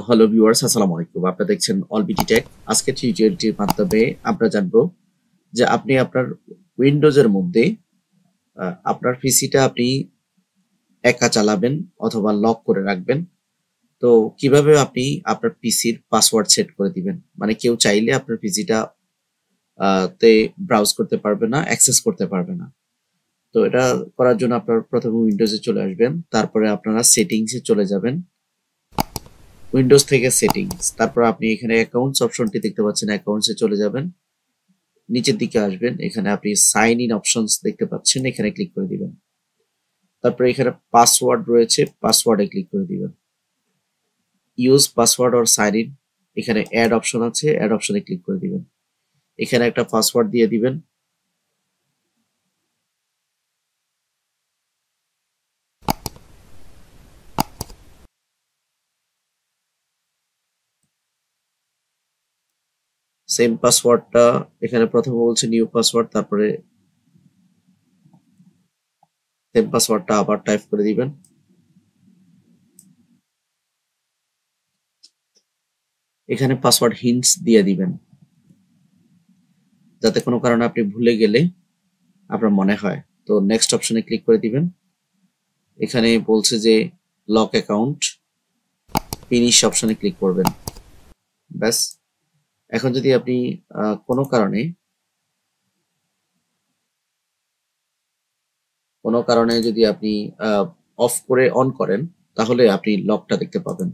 Hello viewers, আসসালামু আলাইকুম। আপনারা দেখছেন অলবিটি টেক। আজকের টিউটোরিয়ালটির মাধ্যমে আমরা জানবো যে আপনি আপনার উইন্ডোজের মধ্যে আপনার পিসিটা আপনি একা চালাবেন অথবা লক করে রাখবেন। তো কিভাবে আপনি আপনার পিসির পাসওয়ার্ড সেট করে দিবেন, মানে কেউ চাইলে আপনার পিসিটা তে ব্রাউজ করতে পারবে না, অ্যাক্সেস করতে পারবে না। তো এটা করার জন্য আপনার প্রথমে উইন্ডোজে চলে আসবেন, তারপরে আপনারা সেটিংসে চলে যাবেন। উইন্ডোজ থেকে সেটিংস, তারপর আপনি এখানে অ্যাকাউন্টস অপশনটি দেখতে পাচ্ছেন, অ্যাকাউন্টসে চলে যাবেন। নিচের দিকে আসবেন, এখানে আপনি সাইন ইন অপশনস দেখতে পাচ্ছেন, এখানে ক্লিক করে দিবেন। তারপরে এখানে পাসওয়ার্ড রয়েছে, পাসওয়ার্ডে ক্লিক করে দিবেন। Use password or sign in, এখানে অ্যাড অপশন আছে, অ্যাড অপশনে ক্লিক করে দিবেন। এখানে একটা পাসওয়ার্ড দিয়ে দিবেন। সেম পাসওয়ার্ডটা এখানে প্রথমে বলছে নিউ পাসওয়ার্ড, তারপরে সেম পাসওয়ার্ডটা আবার টাইপ করে দিবেন। এখানে পাসওয়ার্ড হিন্টস দিয়ে দিবেন, যাতে কোনো কারণে আপনি ভুলে গেলে আপনার মনে হয়। তো নেক্সট অপশনে ক্লিক করে দিবেন। এখানে বলছে যে লক অ্যাকাউন্ট, ফিনিশ অপশনে ক্লিক করবেন। ব্যাস। এখন যদি আপনি কোনো কারণে যদি আপনি অফ করে অন করেন, তাহলে আপনি লকটা দেখতে পাবেন।